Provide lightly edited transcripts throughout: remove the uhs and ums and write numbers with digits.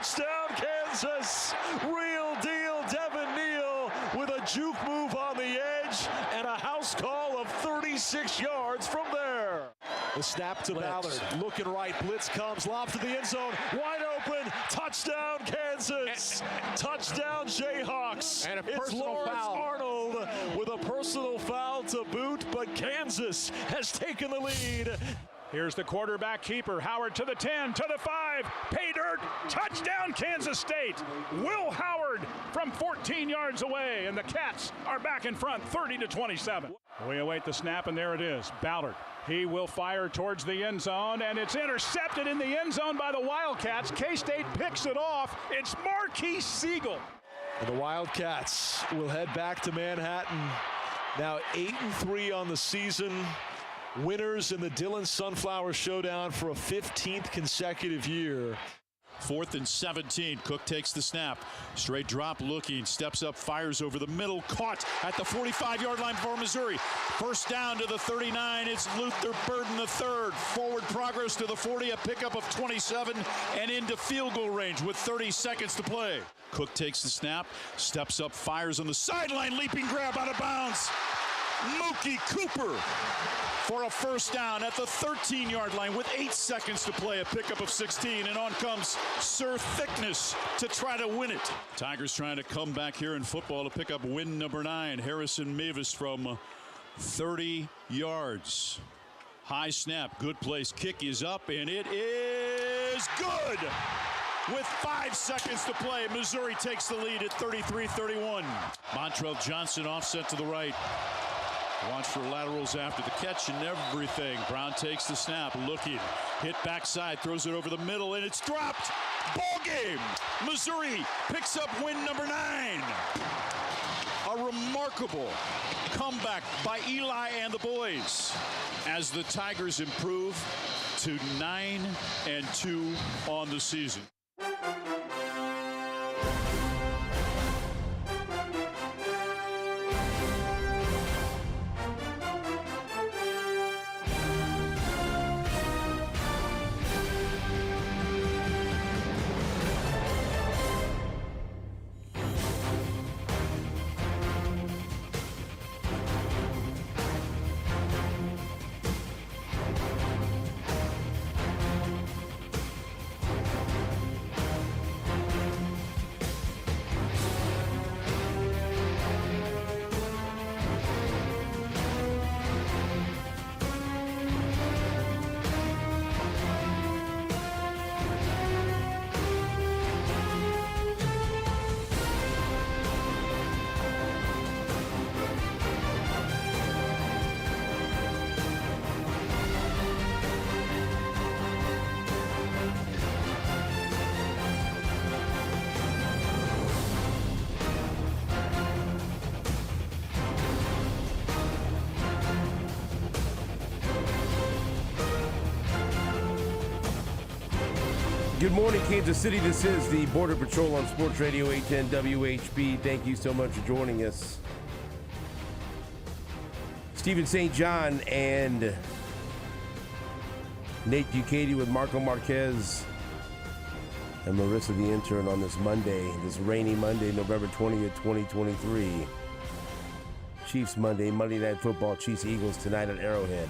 Touchdown, Kansas. Real deal, Devin Neal with a juke move on the edge and a house call of 36 yards from there. The snap to Ballard, looking right, blitz comes, lob to the end zone, wide open, touchdown Kansas, touchdown Jayhawks. And a it's personal Lawrence foul. Arnold with a personal foul to boot, but Kansas has taken the lead. Here's the quarterback keeper, Howard to the 10, to the 5, pay dirt, touchdown Kansas State. Will Howard from 14 yards away, and the Cats are back in front, 30-27. We await the snap, and there it is, Ballard. He will fire towards the end zone, and it's intercepted in the end zone by the Wildcats. K-State picks it off. It's Marquise Siegel. And the Wildcats will head back to Manhattan. Now 8-3 on the season. Winners in the Dillon Sunflower Showdown for a 15th consecutive year. 4th and 17. Cook takes the snap. Straight drop looking. Steps up, fires over the middle. Caught at the 45-yard line for Missouri. First down to the 39. It's Luther Burden the third. Forward progress to the 40. A pickup of 27 and into field goal range with 30 seconds to play. Cook takes the snap. Steps up, fires on the sideline. Leaping grab out of bounds. Mookie Cooper for a first down at the 13-yard line with 8 seconds to play, a pickup of 16, and on comes Sir Thickness to try to win it. Tigers trying to come back here in football to pick up win number 9. Harrison Mavis from 30 yards. High snap, good place, kick is up, and it is good! With 5 seconds to play, Missouri takes the lead at 33-31. Montrell Johnson offset to the right. Watch for laterals after the catch and everything. Brown takes the snap, looking, hit backside, throws it over the middle, and it's dropped. Ball game. Missouri picks up win number 9. A remarkable comeback by Eli and the boys as the Tigers improve to 9-2 on the season. Good morning, Kansas City. This is the Border Patrol on Sports Radio 810 WHB. Thank you so much for joining us. Stephen St. John and Nate Ducati with Marco Marquez and Marissa the intern on this Monday, this rainy Monday, November 20th, 2023. Chiefs Monday, Monday Night Football, Chiefs Eagles tonight at Arrowhead.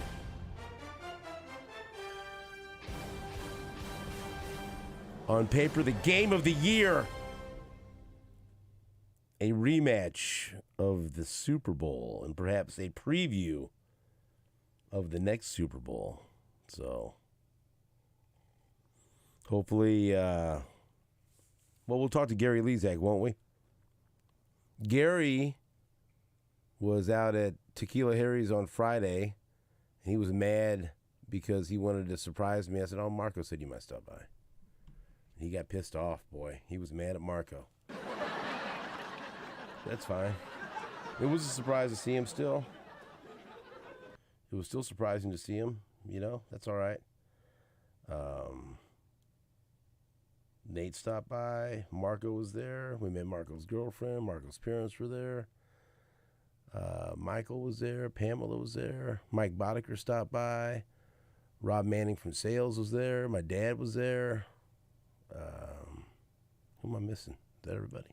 On paper, the game of the year. A rematch of the Super Bowl and perhaps a preview of the next Super Bowl. So, hopefully, we'll talk to Gary Lezak, won't we? Gary was out at Tequila Harry's on Friday. He was mad because he wanted to surprise me. I said, Marco said you might stop by. He got pissed off, boy. He was mad at Marco. That's fine. It was a surprise to see him still. It was still surprising to see him, That's all right. Nate stopped by. Marco was there. We met Marco's girlfriend. Marco's parents were there. Michael was there. Pamela was there. Mike Boddicker stopped by. Rob Manning from sales was there. My dad was there. Who am I missing? Is that everybody?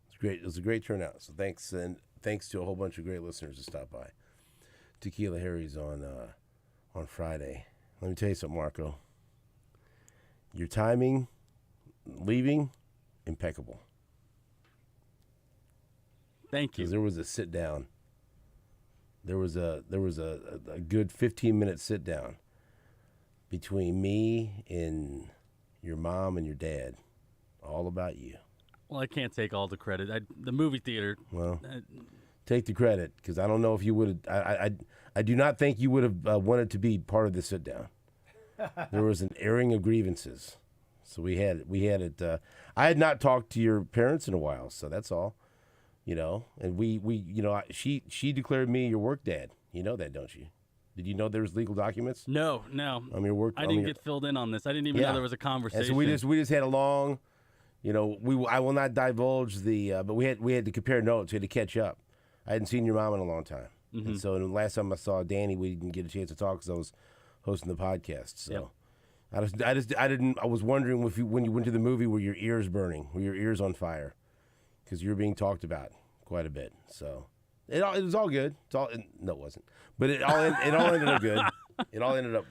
It's great. It was a great turnout. So thanks to a whole bunch of great listeners that stopped by. Tequila Harry's on Friday. Let me tell you something, Marco. Your timing, leaving, impeccable. Thank you. Because there was a sit down. There was a good 15-minute sit down between me and your mom and your dad, all about you. Well, I can't take all the credit. The movie theater. Well, take the credit, because I don't know if you would have. I do not think you would have wanted to be part of the sit down. There was an airing of grievances, so we had it. I had not talked to your parents in a while, so that's all. And she declared me your work dad. You know that, don't you? Did you know there's legal documents? No. I'm your work. I didn't get filled in on this. I didn't even know there was a conversation. And so we just had a long, I will not divulge but we had to compare notes. We had to catch up. I hadn't seen your mom in a long time, and so the last time I saw Danny, we didn't get a chance to talk because I was hosting the podcast. So I was wondering if when you went to the movie, were your ears burning? Were your ears on fire? Because you were being talked about quite a bit. So it was all good. No, it wasn't. But it all ended up good. It all ended up,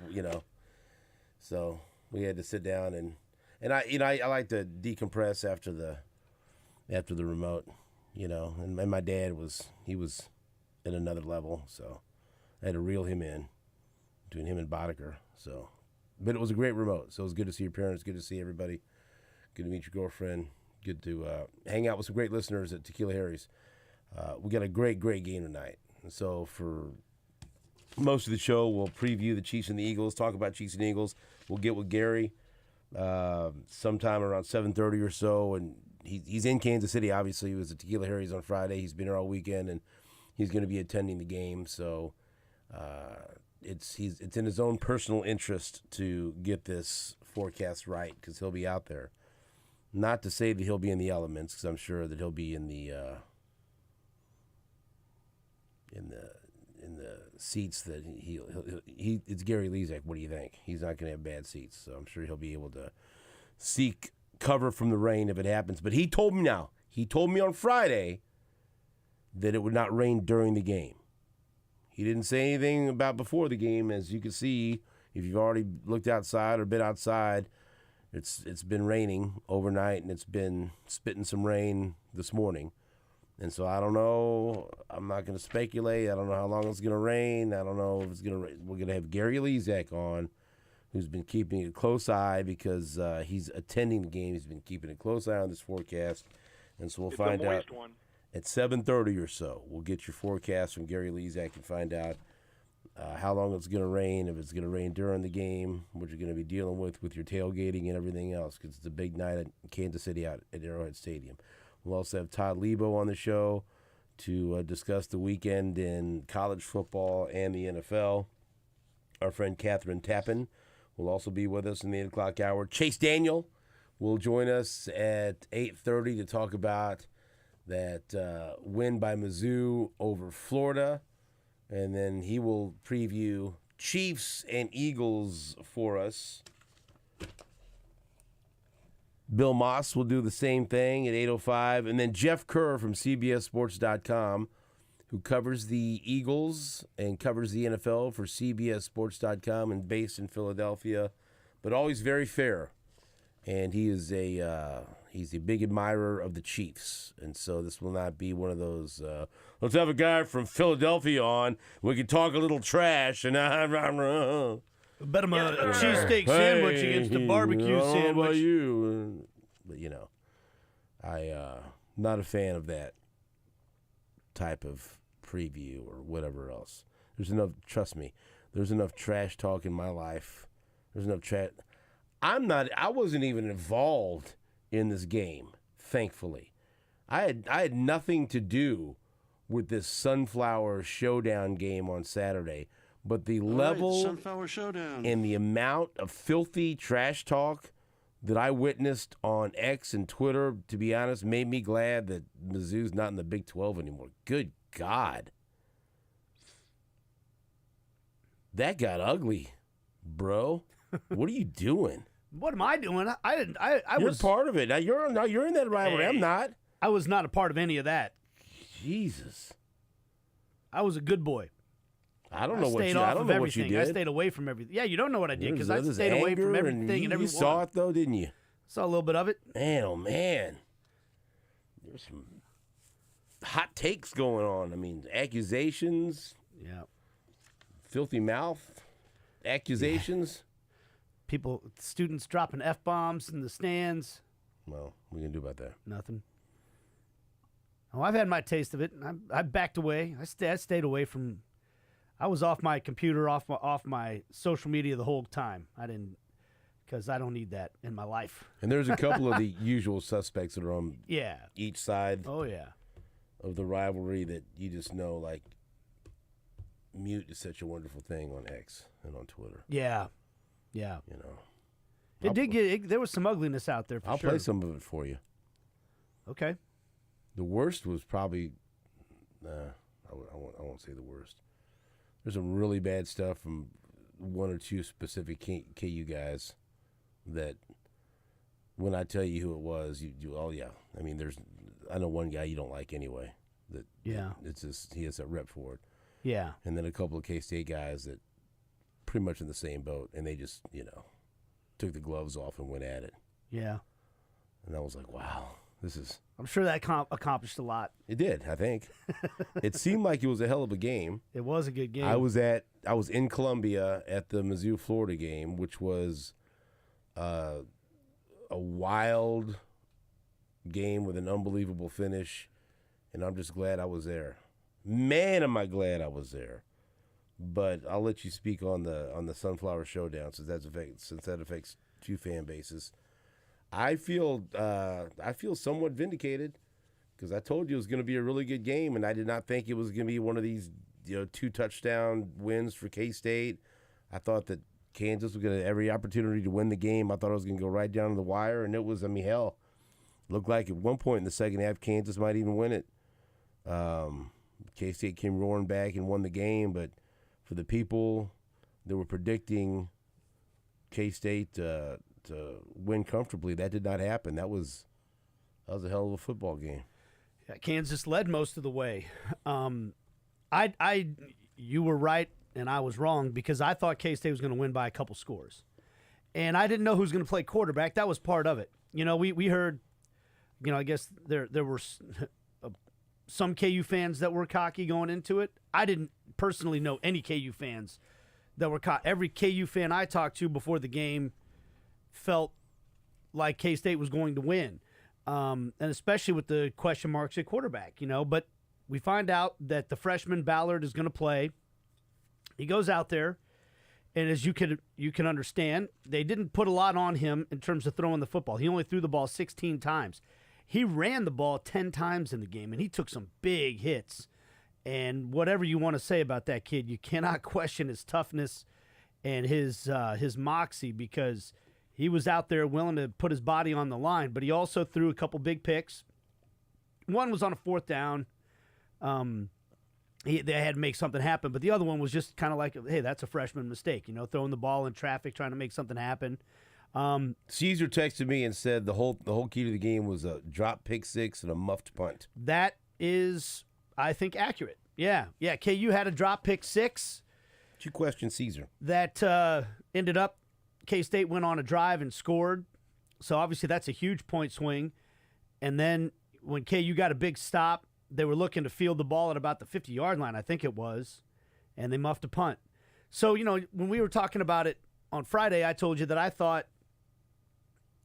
So we had to sit down and I like to decompress after the remote, And my dad was at another level, so I had to reel him in between him and Boddicker. So, but it was a great remote. So it was good to see your parents. Good to see everybody. Good to meet your girlfriend. Good to hang out with some great listeners at Tequila Harry's. We got a great game tonight. And so for most of the show, we'll preview the Chiefs and the Eagles, talk about Chiefs and Eagles. We'll get with Gary sometime around 7:30 or so. And he's in Kansas City, obviously. He was at Tequila Harry's on Friday. He's been here all weekend, and he's going to be attending the game. So it's in his own personal interest to get this forecast right, because he'll be out there. Not to say that he'll be in the elements, because I'm sure that he'll be in the seats that it's Gary Lezak. What do you think? He's not going to have bad seats, so I'm sure he'll be able to seek cover from the rain if it happens. But he told me on Friday that it would not rain during the game. He didn't say anything about before the game. As you can see, if you've already looked outside or been outside, it's been raining overnight, and it's been spitting some rain this morning. And so I don't know. I'm not going to speculate. I don't know how long it's going to rain. I don't know if it's going to rain. We're going to have Gary Lezak on, who's been keeping a close eye because he's attending the game. He's been keeping a close eye on this forecast. And so we'll find out at 7:30 or so. We'll get your forecast from Gary Lezak and find out how long it's going to rain, if it's going to rain during the game, what you're going to be dealing with your tailgating and everything else, because it's a big night at Kansas City out at Arrowhead Stadium. We'll also have Todd Lebo on the show to discuss the weekend in college football and the NFL. Our friend Catherine Tappan will also be with us in the 8 o'clock hour. Chase Daniel will join us at 8:30 to talk about that win by Mizzou over Florida. And then he will preview Chiefs and Eagles for us. Bill Moss will do the same thing at 8:05. And then Jeff Kerr from CBSSports.com, who covers the Eagles and covers the NFL for CBSSports.com and based in Philadelphia, but always very fair. And he is he's a big admirer of the Chiefs. And so this will not be one of those, let's have a guy from Philadelphia on. We can talk a little trash. And Bet him a cheesesteak sandwich against a barbecue sandwich. How about you? But, I'm not a fan of that type of preview or whatever else. Trust me, there's enough trash talk in my life. There's enough trash. I wasn't even involved in this game, thankfully. I had nothing to do with this Sunflower Showdown game on Saturday. But the level Sunflower Showdown and the amount of filthy trash talk that I witnessed on X and Twitter, to be honest, made me glad that Mizzou's not in the Big 12 anymore. Good God. That got ugly, bro. What are you doing? What am I doing? I didn't. I You're was part of it. Now you're in that rivalry. I'm not. I was not a part of any of that. Jesus. I was a good boy. I don't know what you. Stayed off I don't of know what everything. you did. I stayed away from everything. Yeah, you don't know what I did because I There's stayed away from anger everything and you everyone. saw it though, didn't you? Saw a little bit of it. Man, oh man. There's some hot takes going on. I mean, accusations. Yeah. Filthy mouth. Accusations. People, students dropping F-bombs in the stands. Well, what are you going to do about that? Nothing. Oh, I've had my taste of it. I backed away. I stayed away from. I was off my computer, off my social media the whole time. I didn't, because I don't need that in my life. And there's a couple of the usual suspects that are on each side Oh, yeah. of the rivalry that you just know, like, mute is such a wonderful thing on X and on Twitter. Yeah. Yeah. You know. It did get, there was some ugliness out there for I'll sure. play some of it for you. Okay. The worst was probably, I won't say the worst. There's some really bad stuff from one or two specific KU guys that when I tell you who it was, you oh yeah. I mean, I know one guy you don't like anyway. It's just he has a rep for it. Yeah. And then a couple of K-State guys that pretty much in the same boat, and they just took the gloves off and went at it. Yeah. And I was like, wow, this is. I'm sure that accomplished a lot. It did, I think. It seemed like it was a hell of a game. It was a good game. I was in Columbia at the Mizzou Florida game, which was a wild game with an unbelievable finish, and I'm just glad I was there. Man, am I glad I was there. But I'll let you speak on the Sunflower Showdown since that affects two fan bases. I feel somewhat vindicated because I told you it was going to be a really good game, and I did not think it was going to be one of these 2 touchdown wins for K-State. I thought that Kansas was going to have every opportunity to win the game. I thought it was going to go right down to the wire, and it was, hell, looked like at one point in the second half Kansas might even win it. K-State came roaring back and won the game, but for the people that were predicting K-State to win comfortably, that did not happen. That was a hell of a football game. Yeah, Kansas led most of the way. You were right and I was wrong because I thought K-State was going to win by a couple scores, and I didn't know who was going to play quarterback. That was part of it. We heard, I guess there were some KU fans that were cocky going into it. I didn't personally know any KU fans that were cocky. Every KU fan I talked to before the game felt like K-State was going to win, and especially with the question marks at quarterback, But we find out that the freshman Ballard is going to play. He goes out there, and as you can understand, they didn't put a lot on him in terms of throwing the football. He only threw the ball 16 times. He ran the ball 10 times in the game, and he took some big hits. And whatever you want to say about that kid, you cannot question his toughness and his moxie because he was out there willing to put his body on the line. But he also threw a couple big picks. One was on a 4th down. They had to make something happen. But the other one was just kind of like, hey, that's a freshman mistake, throwing the ball in traffic, trying to make something happen. Caesar texted me and said the whole key to the game was a drop pick 6 and a muffed punt. That is, I think, accurate. Yeah. KU had a drop pick 6. Did you question Caesar? That ended up, K-State went on a drive and scored. So obviously that's a huge point swing. And then when KU got a big stop, they were looking to field the ball at about the 50-yard line, I think it was, and they muffed a punt. So, when we were talking about it on Friday, I told you that I thought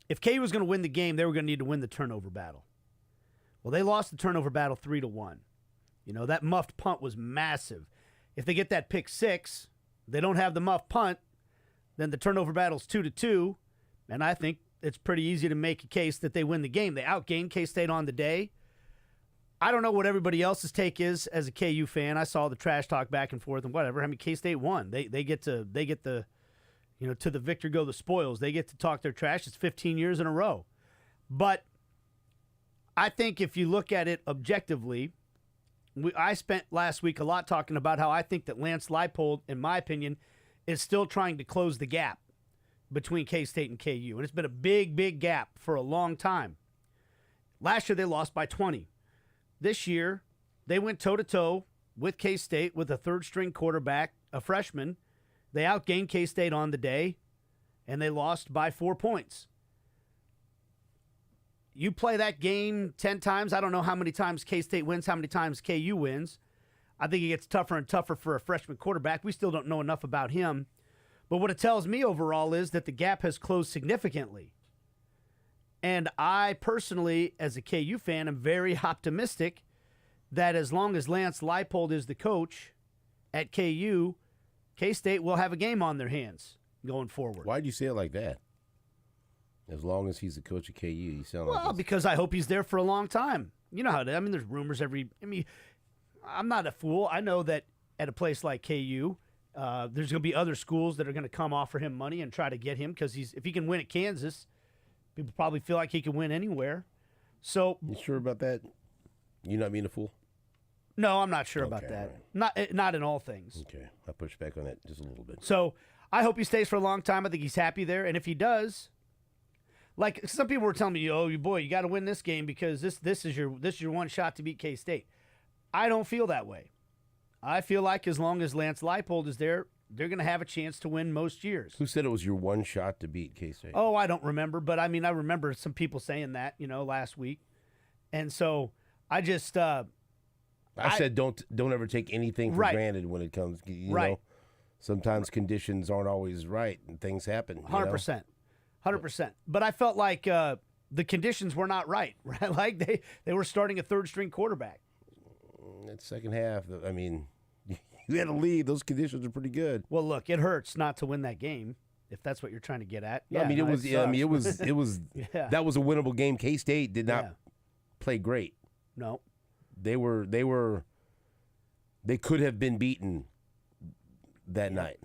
if KU was going to win the game, they were going to need to win the turnover battle. Well, they lost the turnover battle 3-1. That muffed punt was massive. If they get that pick 6, they don't have the muffed punt, then the turnover battle's 2-2, and I think it's pretty easy to make a case that they win the game. They outgained K-State on the day. I don't know what everybody else's take is as a KU fan. I saw the trash talk back and forth and whatever. K-State won. They get the to the victor go the spoils. They get to talk their trash. It's 15 years in a row. But I think if you look at it objectively, I spent last week a lot talking about how I think that Lance Leipold, in my opinion, is still trying to close the gap between K-State and KU, and it's been a big, big gap for a long time. Last year, they lost by 20. This year, they went toe-to-toe with K-State with a third-string quarterback, a freshman. They outgained K-State on the day, and they lost by 4 points. You play that game 10 times. I don't know how many times K-State wins, how many times KU wins. I think it gets tougher and tougher for a freshman quarterback. We still don't know enough about him. But what it tells me overall is that the gap has closed significantly. And I personally, as a KU fan, am very optimistic that as long as Lance Leipold is the coach at KU, K-State will have a game on their hands going forward. Why do you say it like that? As long as he's the coach of KU, you sound like... Well, because I hope he's there for a long time. You know how it is. I mean, there's rumors I'm not a fool. I know that at a place like KU, there's going to be other schools that are going to come offer him money and try to get him because if he can win at Kansas, people probably feel like he can win anywhere. So, you sure about that? You not being a fool? No, I'm not sure about that. Right. Not in all things. Okay, I'll push back on that just a little bit. So I hope he stays for a long time. I think he's happy there, and if he does, like some people were telling me, "Oh, boy, you got to win this game because this is your one shot to beat K-State." I don't feel that way. I feel like as long as Lance Leipold is there, they're going to have a chance to win most years. Who said it was your one shot to beat K-State? Oh, I don't remember, but I remember some people saying that, last week. And so I just I said don't ever take anything for granted when it comes, you know. Sometimes conditions aren't always right and things happen. 100%. 100%. But I felt like the conditions were not right, right? Like they were starting a third-string quarterback. That second half, I mean, you had to lead. Those conditions are pretty good. Well, look, it hurts not to win that game, if that's what you're trying to get at. Yeah, I mean, it was yeah. That was a winnable game. K-State did not play great. No. They could have been beaten that night.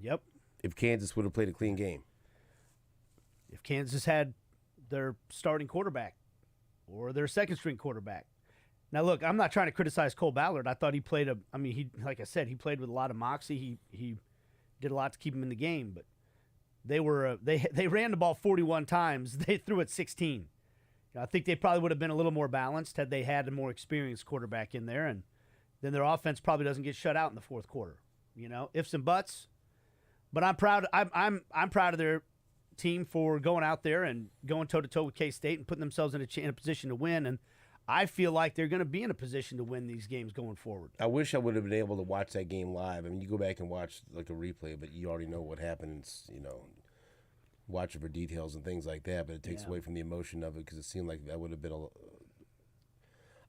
Yep. If Kansas would have played a clean game. If Kansas had their starting quarterback or their second-string quarterback. Now, look, I'm not trying to criticize Cole Ballard. I thought he played like I said, he played with a lot of moxie. He did a lot to keep him in the game, but they ran the ball 41 times. They threw it 16. I think they probably would have been a little more balanced had they had a more experienced quarterback in there, and then their offense probably doesn't get shut out in the fourth quarter. Ifs and buts. But I'm proud. I'm proud of their team for going out there and going toe-to-toe with K-State and putting themselves in a position to win, and I feel like they're going to be in a position to win these games going forward. I wish I would have been able to watch that game live. I mean, you go back and watch like a replay, but you already know what happens, watch it for details and things like that, but it takes away from the emotion of it because it seemed like that would have been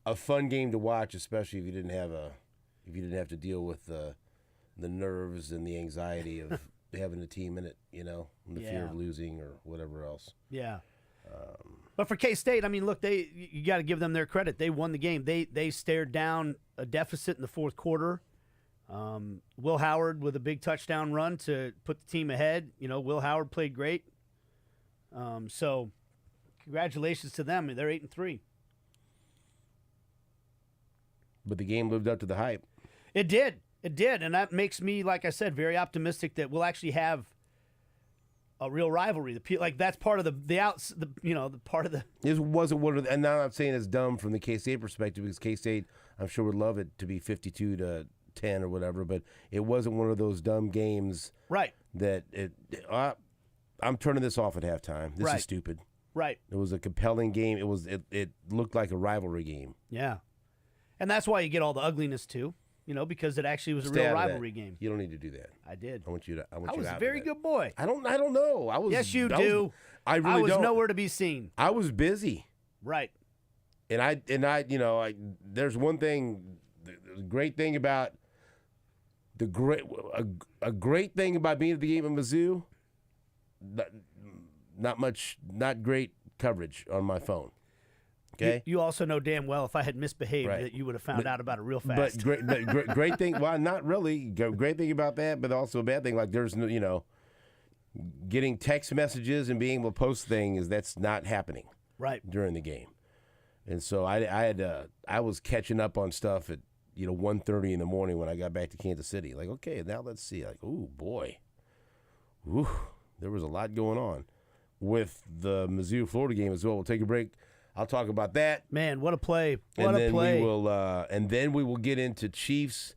a fun game to watch, especially if you didn't have to deal with the nerves and the anxiety of having a team in it, and the fear of losing or whatever else. Yeah. But for K-State, I mean, look, you got to give them their credit. They won the game. They stared down a deficit in the fourth quarter. Will Howard with a big touchdown run to put the team ahead. Will Howard played great. So congratulations to them. They're 8-3. But the game lived up to the hype. It did, and that makes me, like I said, very optimistic that we'll actually have a real rivalry. Like that's part of the part of the. It wasn't one of the, and now I'm saying it's dumb from the K-State perspective because K-State, I'm sure would love it to be 52-10 or whatever, but it wasn't one of those dumb games. Right. That I'm turning this off at halftime. This is stupid. Right. It was a compelling game. It looked like a rivalry game. Yeah, and that's why you get all the ugliness too. Because it actually was a real rivalry game. You don't need to do that. I did. I want you I was a very good boy. I don't know. Yes, you do. I really I was don't. nowhere to be seen. I was busy. Right. And I there's one thing, the great thing about a great thing about being at the game at Mizzou, not great coverage on my phone. Okay. You also know damn well if I had misbehaved that you would have found out about it real fast. But great thing. Well, not really. Great thing about that, but also a bad thing. Like there's no, getting text messages and being able to post things that's not happening during the game. And so I was catching up on stuff at 1:30 in the morning when I got back to Kansas City. Like, okay, now let's see. Like, ooh boy, ooh, there was a lot going on with the Mizzou Florida game as well. We'll take a break. I'll talk about that. Man, what a play. And then we will get into Chiefs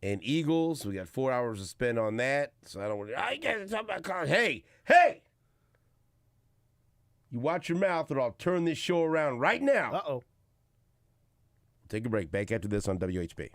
and Eagles. We got 4 hours to spend on that. So I don't want to get to talk about college. Hey! You watch your mouth or I'll turn this show around right now. Uh-oh. Take a break. Back after this on WHB.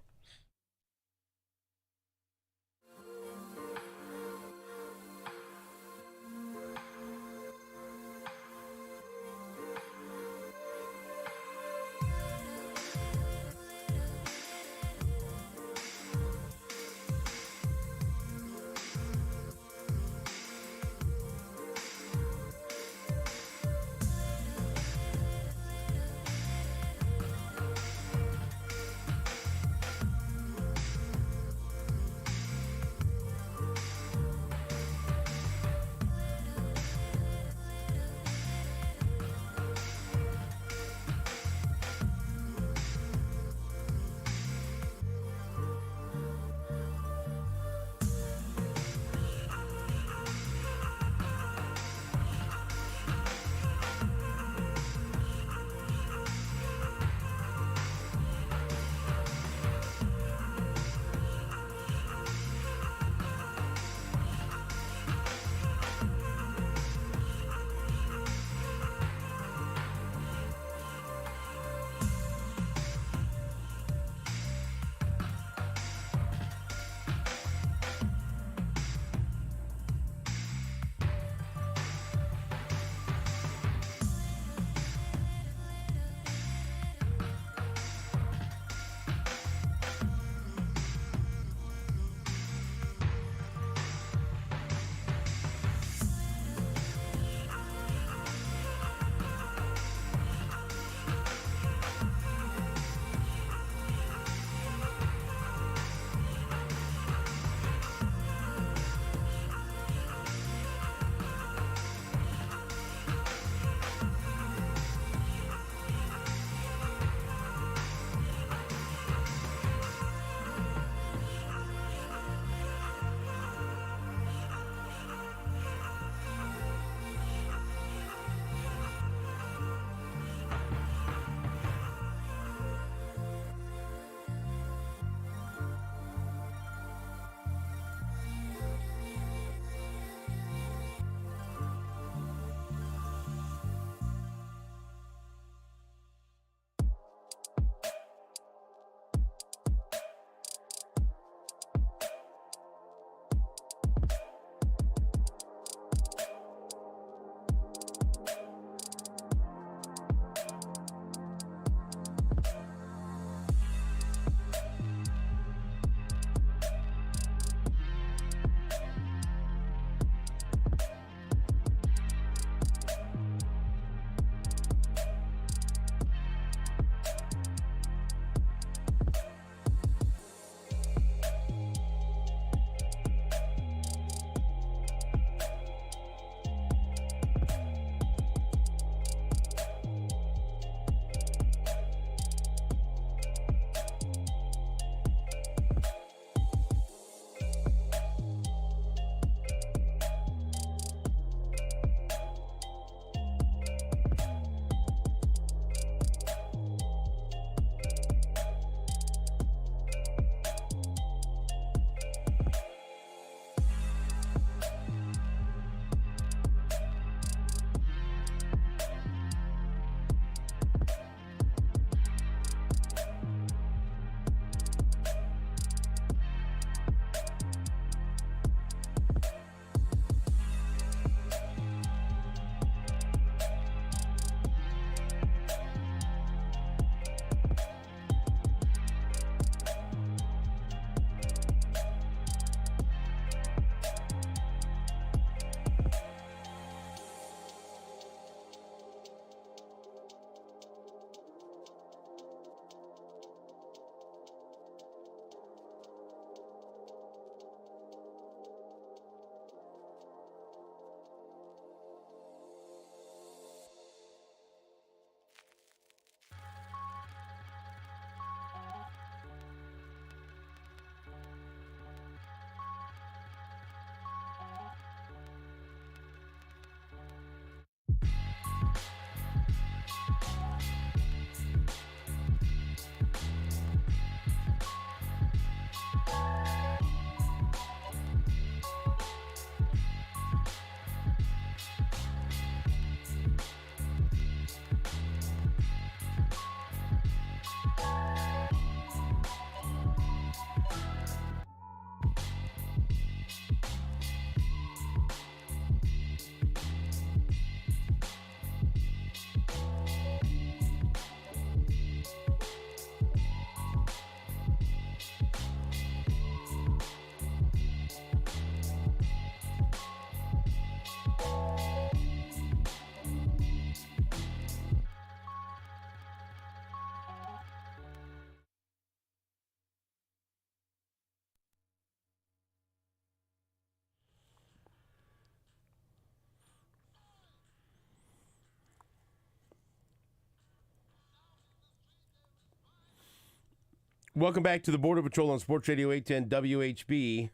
Welcome back to the Border Patrol on Sports Radio 810 WHB.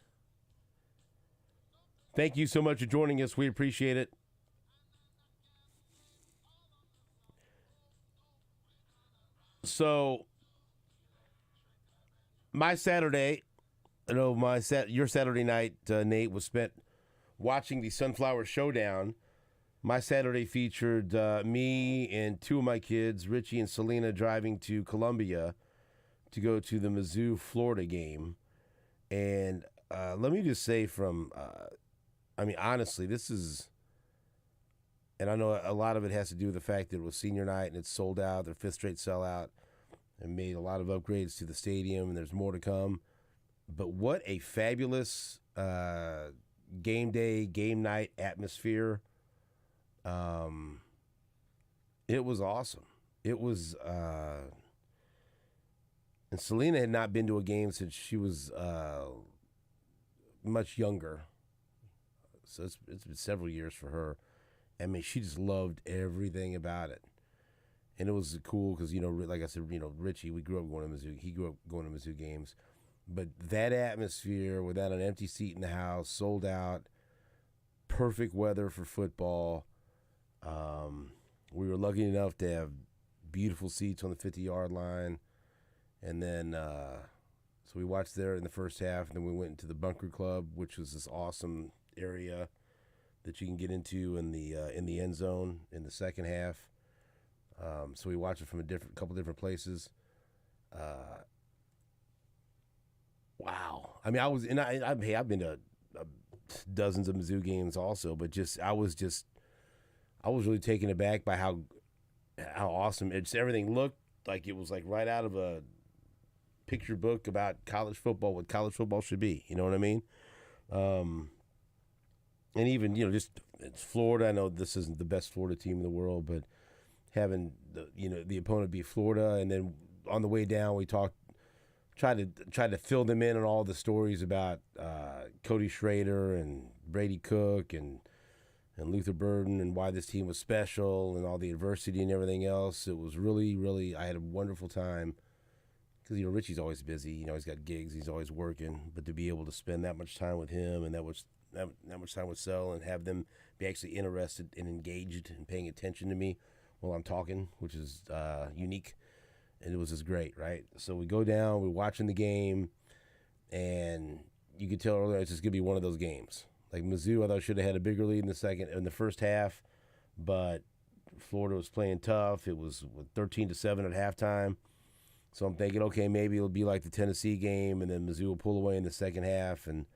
Thank you so much for joining us. We appreciate it. So, my Saturday, your Saturday night, Nate, was spent watching the Sunflower Showdown. My Saturday featured me and two of my kids, Richie and Selena, driving to Columbia to go to the Mizzou, Florida game. And let me just say honestly, this is, and I know a lot of it has to do with the fact that it was senior night and it's sold out, their fifth straight sellout, and made a lot of upgrades to the stadium, and there's more to come. But what a fabulous game day, game night atmosphere. It was awesome. It was, and Selena had not been to a game since she was much younger. So it's been several years for her. I mean, she just loved everything about it. And it was cool because, like I said, Richie, we grew up going to Mizzou. He grew up going to Mizzou games. But that atmosphere without an empty seat in the house, sold out, perfect weather for football. We were lucky enough to have beautiful seats on the 50-yard line. And then, so we watched there in the first half, and then we went into the Bunker Club, which was this awesome area that you can get into in the end zone in the second half. So we watched it from a couple different places. Wow! I mean, I've been to dozens of Mizzou games also, but I was really taken aback by how awesome everything looked like. It was like right out of a picture book about college football, what college football should be. You know what I mean? And even, just it's Florida. I know this isn't the best Florida team in the world, but having the opponent be Florida, and then on the way down we tried to fill them in on all the stories about Cody Schrader and Brady Cook and Luther Burden and why this team was special and all the adversity and everything else. It was really, really, I had a wonderful time because, Richie's always busy. He's got gigs. He's always working. But to be able to spend that much time with him and that much time with Sel and have them be actually interested and engaged and paying attention to me while I'm talking, which is unique. And it was just great, right? So we go down, we're watching the game, and you could tell earlier it's just going to be one of those games. Like Mizzou, I thought should have had a bigger lead in the first half, but Florida was playing tough. It was 13-7 at halftime. So I'm thinking, okay, maybe it'll be like the Tennessee game, and then Mizzou will pull away in the second half and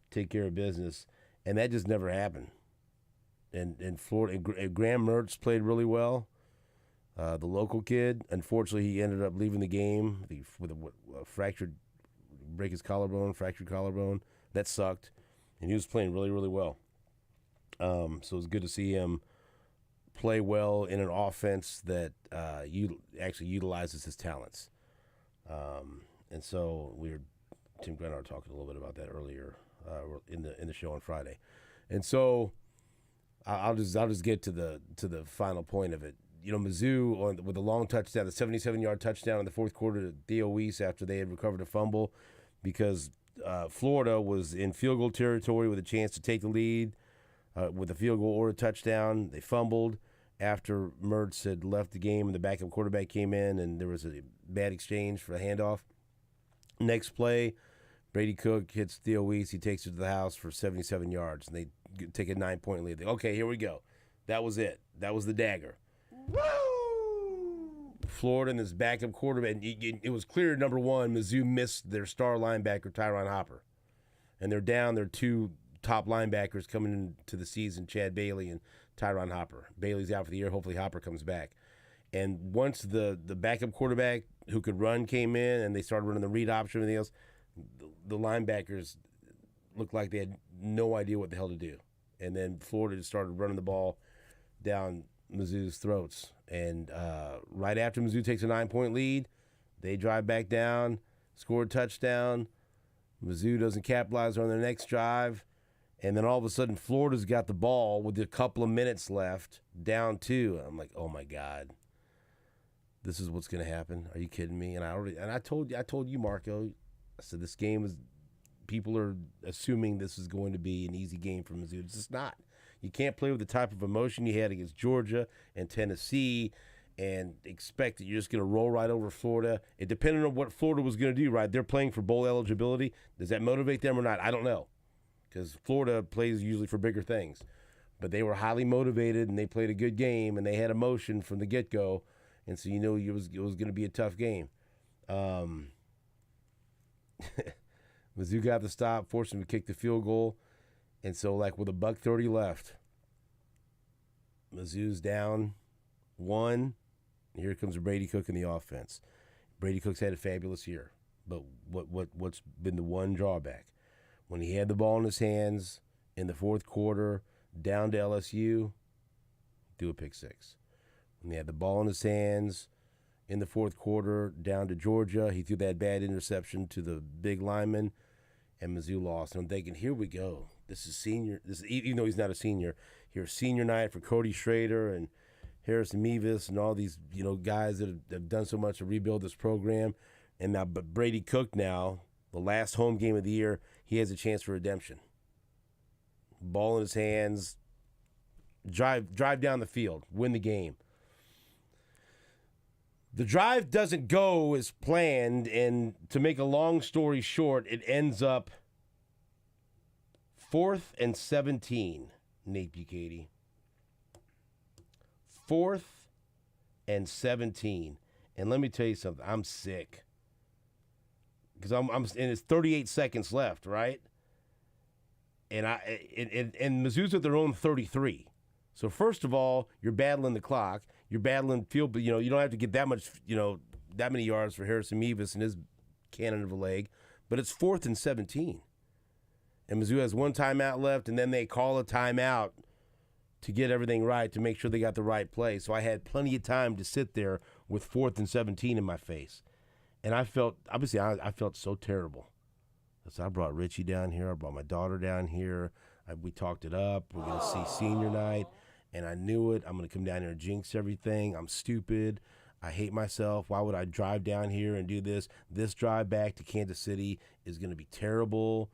take care of business. And that just never happened. And Florida, and Graham Mertz played really well. The local kid, unfortunately, he ended up leaving the game with a fractured collarbone. That sucked. And he was playing really, really well. So it was good to see him play well in an offense that actually utilizes his talents. And so Tim Grant and I were talking a little bit about that earlier in the show on Friday. And so I'll just get to the final point of it. Mizzou with a long touchdown, the 77-yard touchdown in the fourth quarter to Theo Weiss after they had recovered a fumble, because Florida was in field goal territory with a chance to take the lead with a field goal or a touchdown. They fumbled after Mertz had left the game and the backup quarterback came in, and there was a bad exchange for a handoff. Next play, Brady Cook hits Theo Weiss. He takes it to the house for 77 yards, and they take a 9-point lead. Okay, here we go. That was it. That was the dagger. Woo! Florida and this backup quarterback. And it was clear, number one, Mizzou missed their star linebacker, Tyron Hopper. And they're down their two top linebackers coming into the season, Chad Bailey and Tyron Hopper. Bailey's out for the year. Hopefully Hopper comes back. And once the backup quarterback who could run came in and they started running the read option and everything else, the linebackers looked like they had no idea what the hell to do. And then Florida just started running the ball down Mizzou's throats. And right after Mizzou takes a 9-point lead, they drive back down, score a touchdown. Mizzou doesn't capitalize on their next drive. And then all of a sudden, Florida's got the ball with a couple of minutes left, down 2. I'm like, oh, my God. this is what's going to happen. Are you kidding me? And I told you, Marco. I said this game is. People are assuming this is going to be an easy game for Mizzou. It's just not. You can't play with the type of emotion you had against Georgia and Tennessee and expect that you're just going to roll right over Florida. It depended on what Florida was going to do, right? They're playing for bowl eligibility. Does that motivate them or not? I don't know, because Florida plays usually for bigger things. But they were highly motivated, and they played a good game, and they had emotion from the get-go, and so it was going to be a tough game. Mizzou got the stop, forced him to kick the field goal. And so, with $1:30 left, Mizzou's down 1. And here comes Brady Cook in the offense. Brady Cook's had a fabulous year. But what's been the one drawback? When he had the ball in his hands in the fourth quarter, down to LSU, do a pick six. When he had the ball in his hands in the fourth quarter, down to Georgia, he threw that bad interception to the big lineman, and Mizzou lost. And I'm thinking, here we go. This is senior. Even though he's not a senior, here's senior night for Cody Schrader and Harrison Mevis and all these guys that have done so much to rebuild this program. And now, but Brady Cook now, the last home game of the year, he has a chance for redemption. Ball in his hands, drive down the field, win the game. The drive doesn't go as planned, and to make a long story short, it ends up 4th and 17, Nate Bukaty. 4th and 17. And let me tell you something, I'm sick. Because I'm and it's 38 seconds left, right? And Mizzou's at their own 33. So first of all, you're battling the clock. You're battling field, but you don't have to get that much, that many yards for Harrison Mevis and his cannon of a leg. But it's 4th and 17. And Mizzou has one timeout left, and then they call a timeout to get everything right, to make sure they got the right play. So I had plenty of time to sit there with 4th and 17 in my face. And I felt so terrible. So I brought Richie down here. I brought my daughter down here. We talked it up. We're going to see senior night. And I knew it. I'm going to come down here and jinx everything. I'm stupid. I hate myself. Why would I drive down here and do this? This drive back to Kansas City is going to be terrible.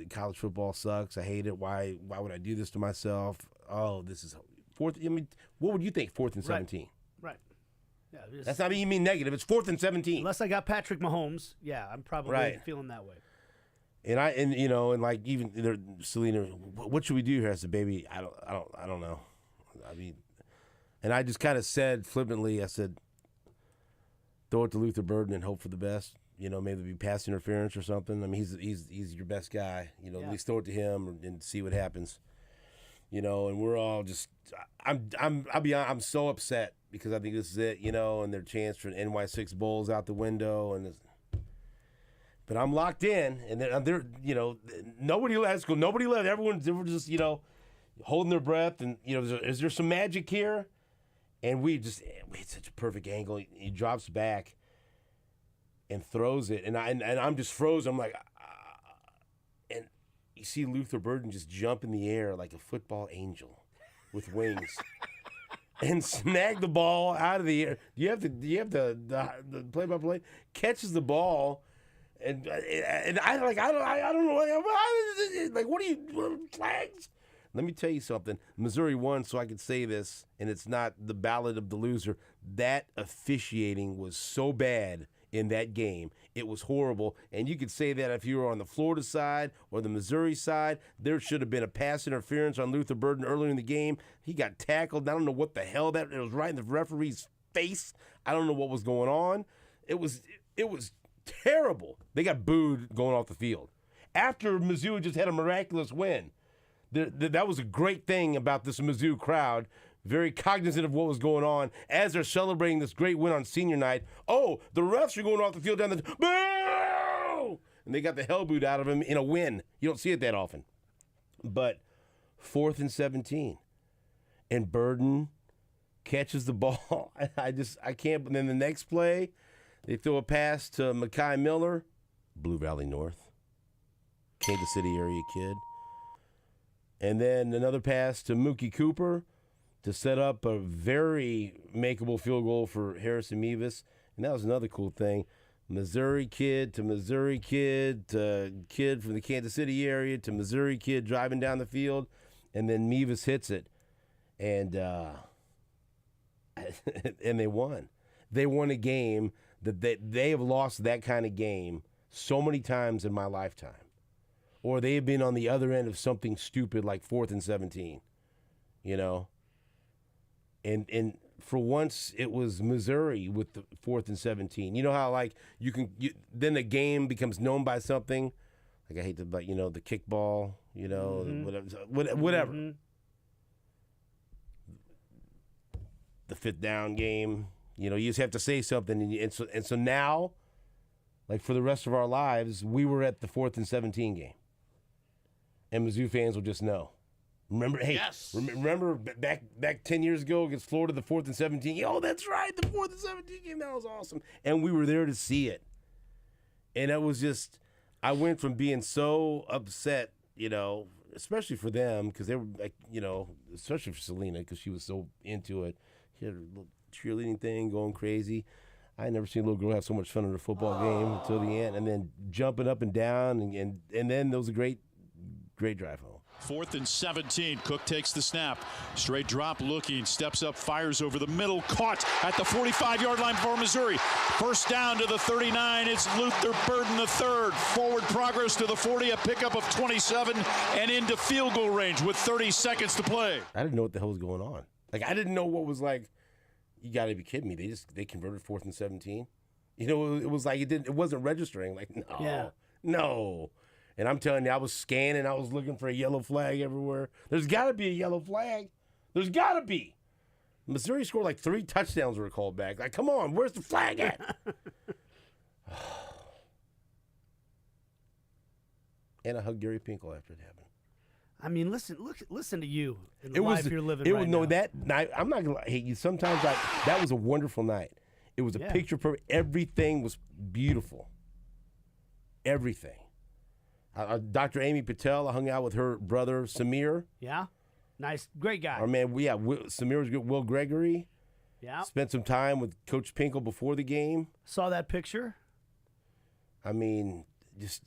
College football sucks. I hate it. Why would I do this to myself? Oh, this is 4th. I mean, what would you think, 4th and 17? Right. Yeah, that's not even mean negative. It's 4th and 17. Unless I got Patrick Mahomes, yeah, I'm probably feeling that way. And like even Selena, what should we do here? I said, baby, I don't know. I mean, and I just kind of said flippantly, I said, throw it to Luther Burden and hope for the best. Maybe it'll be pass interference or something. I mean, he's your best guy. At least throw it to him and see what happens. And we're all just, I'm so upset because I think this is it. And their chance for an NY6 Bowl's out the window, but I'm locked in, and they're nobody left. Nobody left. They were just holding their breath, and is there some magic here? And we had such a perfect angle. He drops back and throws it, and I'm just frozen. I'm like, and you see Luther Burden just jump in the air like a football angel with wings. And snag the ball out of the air. You have the play-by-play catches the ball. And I don't know, like, what are you, flags? Let me tell you something. Missouri won, so I could say this, and it's not the ballad of the loser. That officiating was so bad in that game. It was horrible, and you could say that if you were on the Florida side or the Missouri side. There should have been a pass interference on Luther Burden earlier in the game. He got tackled. I don't know what the hell it was right in the referee's face. I don't know what was going on. It was terrible. They got booed going off the field. After Mizzou just had a miraculous win. That was a great thing about this Mizzou crowd. Very cognizant of what was going on as they're celebrating this great win on senior night. Oh, the refs are going off the field down the... Boo! And they got the hell booed out of him in a win. You don't see it that often. But 4th and 17. And Burden catches the ball. I can't... And then the next play... They throw a pass to Mekhi Miller, Blue Valley North, Kansas City area kid. And then another pass to Mookie Cooper, to set up a very makeable field goal for Harrison Mevis. And that was another cool thing. Missouri kid to Missouri kid to kid from the Kansas City area to Missouri kid driving down the field, and then Mevis hits it. And and they won. They won a game that they have lost that kind of game so many times in my lifetime. Or they have been on the other end of something stupid like 4th and 17, you know. And for once it was Missouri with the 4th and 17. You know how like then the game becomes known by something. Like I hate to, but the kickball, whatever. Mm-hmm. The 5th down game. You just have to say something, and so now, like for the rest of our lives, we were at the 4th and 17 game. And Mizzou fans will just know. Remember, hey, Yes. Remember back 10 years ago against Florida, the 4th and 17. Oh, that's right, the 4th and 17 game. That was awesome. And we were there to see it. And it was just, I went from being so upset, especially for them, because they were like, especially for Selena, because she was so into it. She had her little cheerleading thing going crazy. I had never seen a little girl have so much fun in a football game until the end. And then jumping up and down, and then there was a great drive home. 4th and 17. Cook takes the snap. Straight drop looking. Steps up, fires over the middle. Caught at the 45-yard line for Missouri. First down to the 39. It's Luther Burden the third. Forward progress to the 40. A pickup of 27 and into field goal range with 30 seconds to play. I didn't know what the hell was going on. Like, I didn't know what was like, you got to be kidding me. They converted 4th and 17. It was like it wasn't registering. Like, no. And I'm telling you, I was scanning. I was looking for a yellow flag everywhere. There's got to be a yellow flag. There's got to be. Missouri scored like 3 touchdowns were called back. Like, come on, where's the flag at? And I hugged Gary Pinkel after it happened. I mean, listen to you in the life you're living right now. That night, I'm not going to hate you. Sometimes that was a wonderful night. It was a picture perfect. Everything was beautiful. Everything. Dr. Amy Patel, I hung out with her brother, Samir. Yeah? Nice. Great guy. Our man, Samir was good. Will Gregory. Yeah. Spent some time with Coach Pinkel before the game. Saw that picture. I mean, just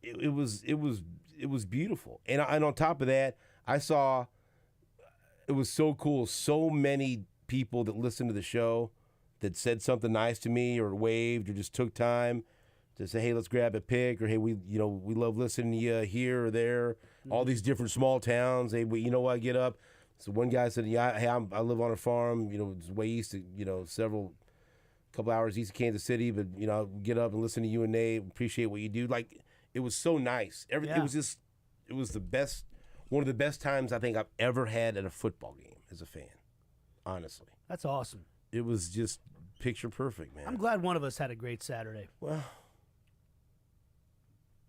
it was beautiful. And on top of that, I saw it was so cool. So many people that listened to the show that said something nice to me or waved or just took time to say, hey, let's grab a pic, or hey, we love listening to you here or there. Mm-hmm. All these different small towns. Hey, I get up. So one guy said, yeah, hey, I live on a farm, it's way east, couple hours east of Kansas City, but I get up and listen to you and Nate. Appreciate what you do. Like, it was so nice. It was the best, one of the best times I think I've ever had at a football game as a fan. Honestly, that's awesome. It was just picture perfect, man. I'm glad one of us had a great Saturday. Well,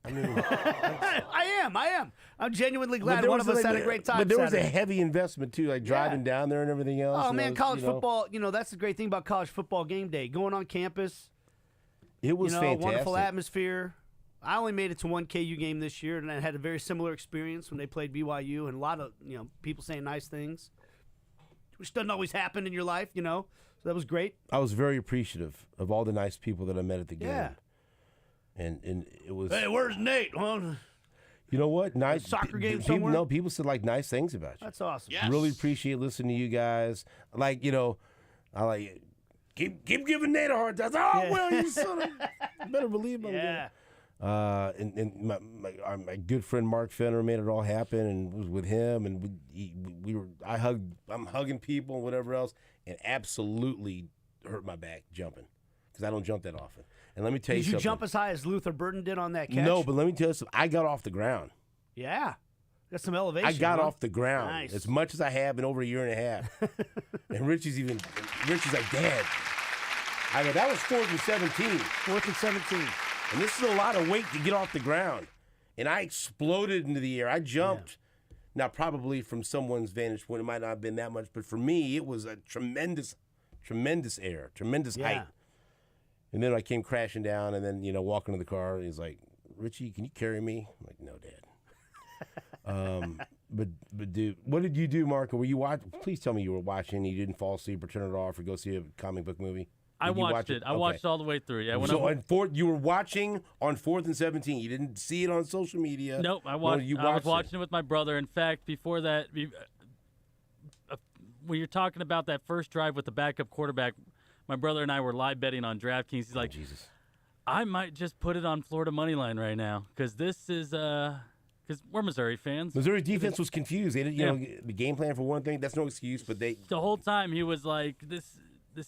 I mean, I am. I'm genuinely glad one of us had a great time. But there was Saturday. a heavy investment too, like driving down there and everything else. Oh man, college football. That's the great thing about college football game day. Going on campus. It was fantastic. Wonderful atmosphere. I only made it to one KU game this year, and I had a very similar experience when they played BYU, and a lot of people saying nice things, which doesn't always happen in your life, So that was great. I was very appreciative of all the nice people that I met at the game. Yeah. And it was. Hey, where's Nate? Well, you know what? Nice soccer game people, somewhere? No, people said like nice things about you. That's awesome. Yes. Really appreciate listening to you guys. Like I like keep giving Nate a hard time. Oh well, you son of. You better believe I'm Yeah. And my good friend Mark Fenner made it all happen, and was with him, and I'm hugging people and whatever else, and absolutely hurt my back jumping because I don't jump that often. And let me tell you something. Did you jump as high as Luther Burden did on that catch? No, but let me tell you something. I got off the ground. Yeah. Got some elevation. I got off the ground Nice. as much as I have in over a year and a half. And Richie's like, Dad. I go, that was 4th and 17. 4th and 17. And this is a lot of weight to get off the ground. And I exploded into the air. I jumped. Yeah. Now, probably from someone's vantage point, it might not have been that much. But for me, it was a tremendous air, tremendous height. And then I came crashing down, and then, walking to the car, and he's like, Richie, can you carry me? I'm like, no, Dad. But dude, what did you do, Marco? Were you watch? Please tell me you were watching. You didn't fall asleep or turn it off or go see a comic book movie. I watched it. I watched all the way through. Yeah. You were watching on 4th and 17. You didn't see it on social media. Nope. I was watching it with my brother. In fact, before that, when you're talking about that first drive with the backup quarterback, my brother and I were live betting on DraftKings. He's like, Jesus. I might just put it on Florida money line right now because this is because we're Missouri fans. Missouri's defense was confused. They didn't, the game plan for one thing. That's no excuse, but the whole time he was like, this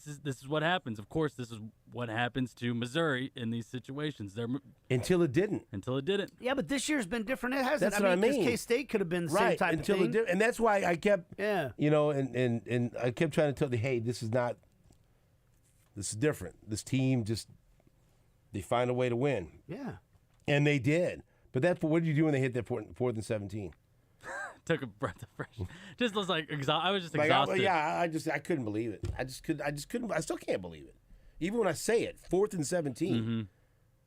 is what happens. Of course, this is what happens to Missouri in these situations. Until it didn't. Yeah, but this year's been different. It hasn't. That's what I mean. K-State could have been the same type of thing. And that's why I kept, and I kept trying to tell you, hey, this is different. This team they find a way to win. Yeah. And they did. But what did you do when they hit that 4th and 17? Took a breath of fresh. Just was like I was just exhausted. I couldn't believe it. I couldn't. I still can't believe it. Even when I say it, 4th and 17. Mm-hmm.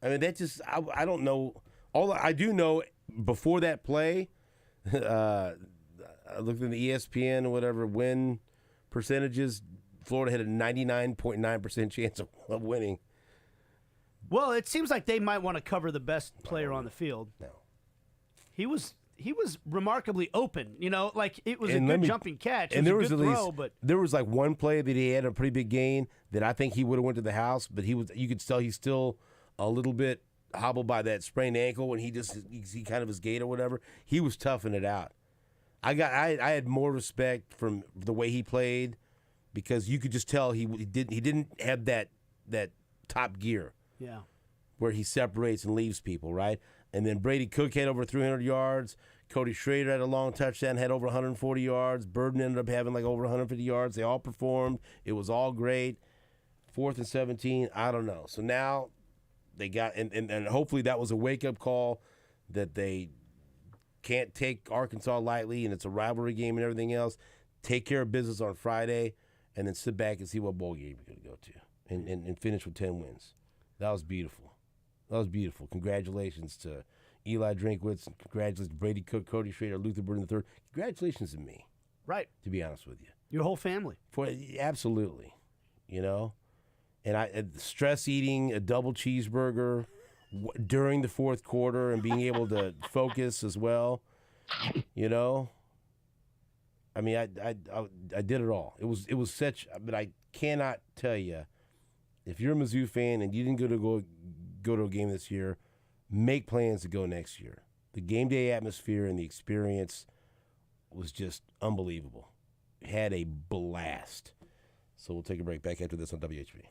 I mean, that just I don't know. All I do know before that play, I looked at the ESPN or whatever win percentages. Florida had a 99.9% chance of winning. Well, it seems like they might want to cover the best player on the field. No. He was remarkably open, like it was a good jumping catch. And there was a good throw, but there was like one play that he had a pretty big gain that I think he would have went to the house, but you could tell he's still a little bit hobbled by that sprained ankle when he kind of his gait or whatever. He was toughing it out. I had more respect from the way he played because you could just tell he didn't have that top gear. Yeah. Where he separates and leaves people, right? And then Brady Cook had over 300 yards. Cody Schrader had a long touchdown, had over 140 yards. Burden ended up having like over 150 yards. They all performed. It was all great. 4th and 17, I don't know. So now they got, and hopefully that was a wake-up call that they can't take Arkansas lightly, and it's a rivalry game and everything else. Take care of business on Friday, and then sit back and see what bowl game you're going to go to and finish with 10 wins. That was beautiful. Congratulations to Eli Drinkwitz. Congratulations to Brady Cook, Cody Schrader, Luther Burden III. Congratulations to me. Right. To be honest with you. Your whole family. Absolutely. And I stress eating a double cheeseburger during the fourth quarter and being able to focus as well. I mean, I did it all. It was such, but I cannot tell you. If you're a Mizzou fan and you didn't go to a game this year, make plans to go next year. The game day atmosphere and the experience was just unbelievable. Had a blast. So we'll take a break. Back after this on WHB.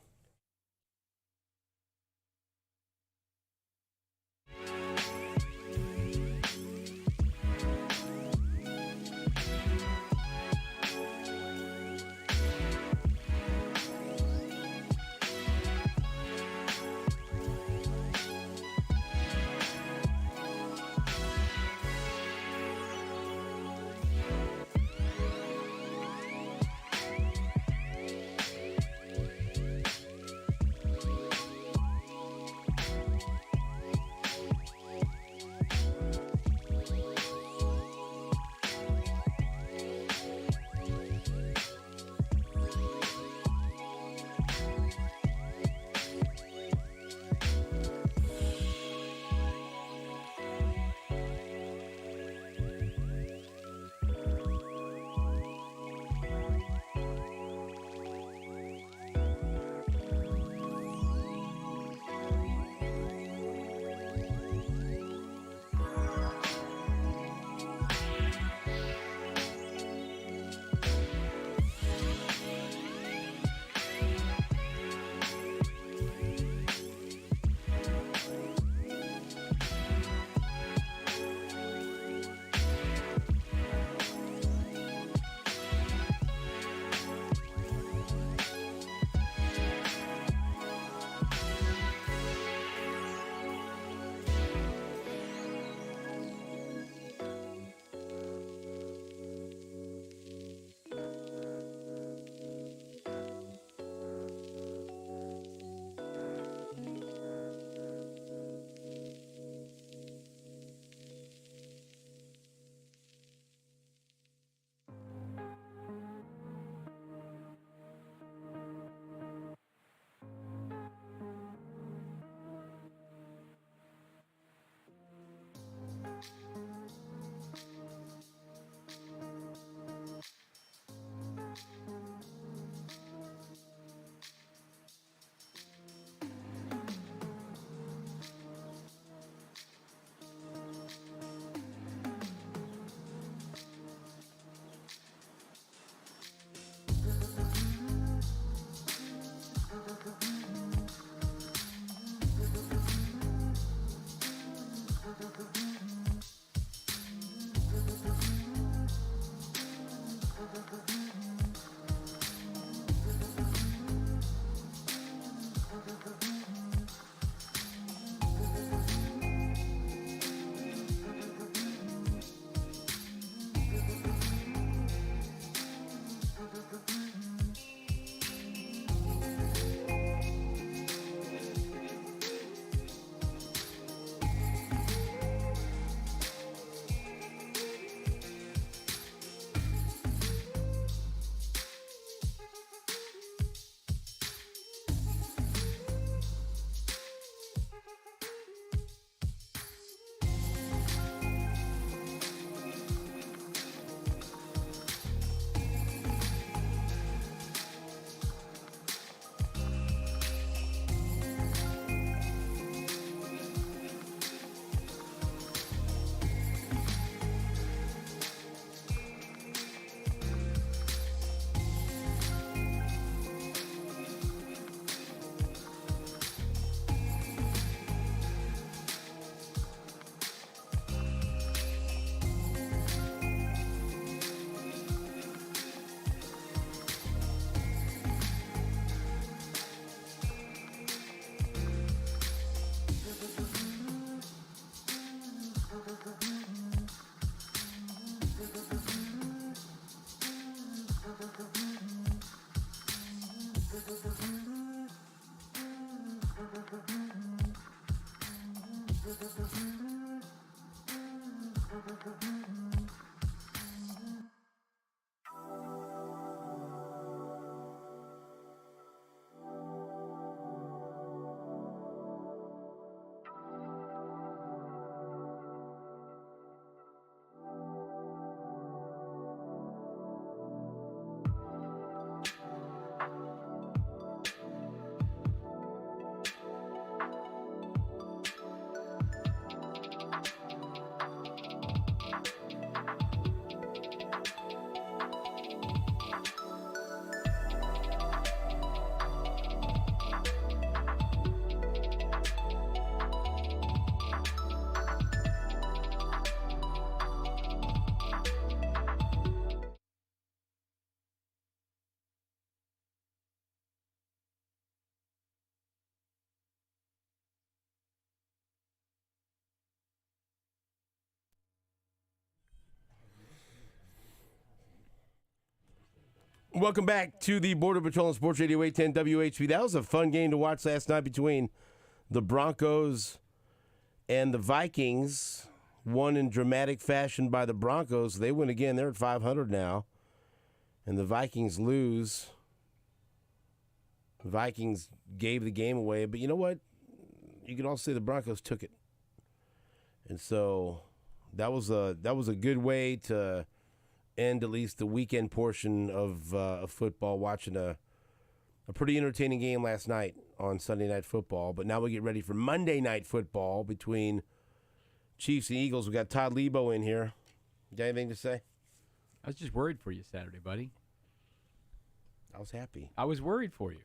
Welcome back to the Border Patrol on Sports Radio 810 WHB. That was a fun game to watch last night between the Broncos and the Vikings. Won in dramatic fashion by the Broncos. They win again. They're at 500 now. And the Vikings lose. The Vikings gave the game away. But you know what? You can also say the Broncos took it. And so that was a good way to end at least the weekend portion of football, watching a pretty entertaining game last night on Sunday Night Football. But now we get ready for Monday Night Football between Chiefs and Eagles. We got Todd Lebo in here. You got anything to say? I was just worried for you Saturday, buddy. I was happy. I was worried for you.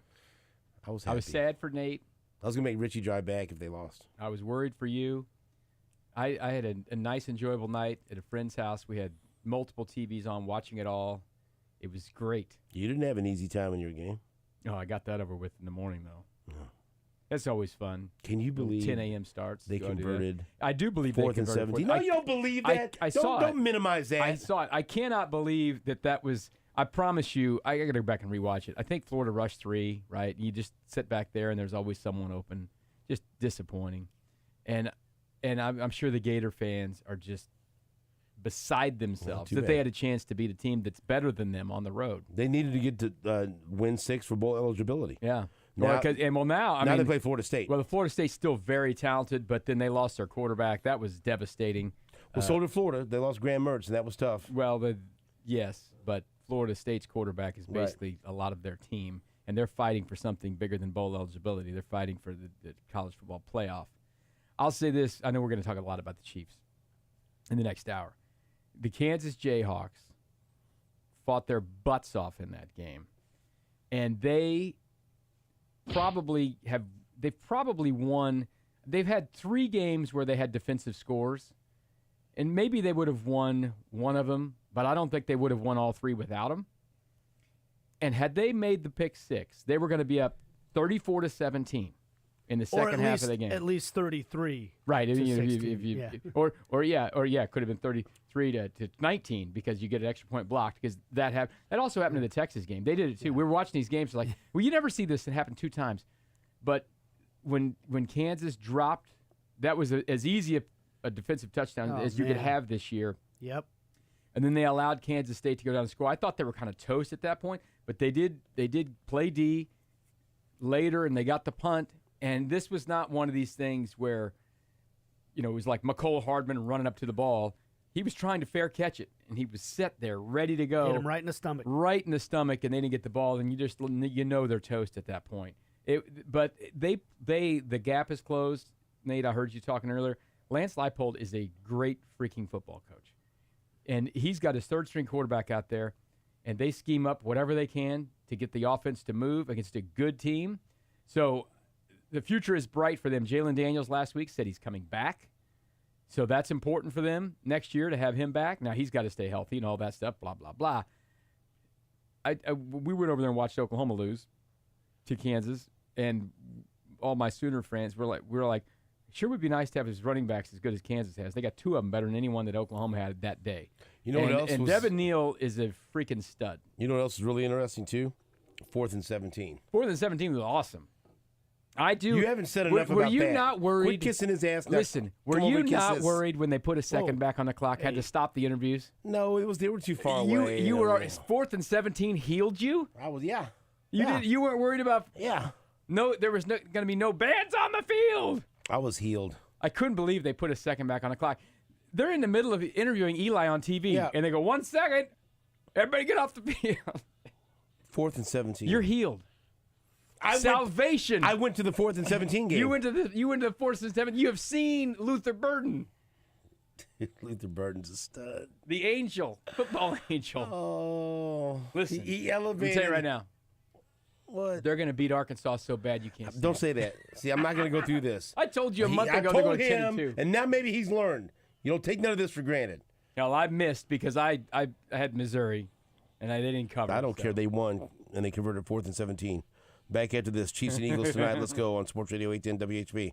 I was happy. I was sad for Nate. I was going to make Richie drive back if they lost. I was worried for you. I had a nice, enjoyable night at a friend's house. We had multiple TVs on, watching it all. It was great. You didn't have an easy time in your game. Oh, I got that over with in the morning, though. No. That's always fun. Can you believe 10 a.m. starts? They converted? I do believe fourth they and converted. 17. No, you don't believe that. I saw it. Don't minimize that. I saw it. I cannot believe that was. I promise you, I got to go back and rewatch it. I think Florida rushed 3, right? You just sit back there, and there's always someone open. Just disappointing. And I'm sure the Gator fans are just beside themselves that they had a chance to beat a team that's better than them on the road. They needed to get to win 6 for bowl eligibility. Yeah. Now they play Florida State. Well, the Florida State's still very talented, but then they lost their quarterback. That was devastating. Well, so did Florida. They lost Graham Mertz, and that was tough. Well, yes, but Florida State's quarterback is basically a lot of their team, and they're fighting for something bigger than bowl eligibility. They're fighting for the college football playoff. I'll say this. I know we're going to talk a lot about the Chiefs in the next hour. The Kansas Jayhawks fought their butts off in that game, and they've probably won. They've had 3 games where they had defensive scores, and maybe they would have won one of them, but I don't think they would have won all 3 without them. And had they made the pick 6, they were going to be up 34-17 in the second half of the game. At least 33. Right. To 16, Or it could have been 33 to 19 because you get an extra point blocked because that also happened in the Texas game. They did it too. We were watching these games like, well, you never see this. It happened 2 times. But when Kansas dropped, that was as easy a defensive touchdown as you could have this year. Yep. And then they allowed Kansas State to go down and score. I thought they were kind of toast at that point, but they did play D later, and they got the punt. And this was not one of these things where, it was like McCole Hardman running up to the ball. He was trying to fair catch it, and he was set there, ready to go. Hit him right in the stomach. Right in the stomach, and they didn't get the ball, and they're toast at that point. But the gap is closed. Nate, I heard you talking earlier. Lance Leipold is a great freaking football coach. And he's got his third-string quarterback out there, and they scheme up whatever they can to get the offense to move against a good team. So the future is bright for them. Jalen Daniels last week said he's coming back. So that's important for them next year to have him back. Now, he's got to stay healthy and all that stuff, blah, blah, blah. We went over there and watched Oklahoma lose to Kansas, and all my Sooner friends were like, sure would be nice to have his running backs as good as Kansas has. They got 2 of them better than anyone that Oklahoma had that day. You know what else? And Devin Neal is a freaking stud. You know what else is really interesting, too? 4th and 17. 4th and 17 was awesome. I do. You haven't said enough about that. Were you not worried? Quit kissing his ass now. Listen, were you not worried when they put a second back on the clock, had to stop the interviews? No, they were too far away. You were 4th and 17 healed you? I was, yeah. You weren't worried about? Yeah. No, there was going to be no bands on the field. I was healed. I couldn't believe they put a second back on the clock. They're in the middle of interviewing Eli on TV, and they go, 1 second, everybody get off the field. 4th and 17. You're healed. Salvation. I went to the 4th and 17 game. You went to the 4th and 17. You have seen Luther Burden. Luther Burden's a stud. The angel, football angel. Oh, listen, he elevated. I'll tell you right now. What? They're going to beat Arkansas so bad you can't. Don't say that. See, I'm not going to go through this. I told you a month ago they're going to 10-2, and now maybe he's learned. You don't take none of this for granted. No, I missed because I had Missouri, and they didn't cover. I don't care. They won, and they converted 4th and 17. Back after this, Chiefs and Eagles tonight. Let's go on Sports Radio 810 WHB.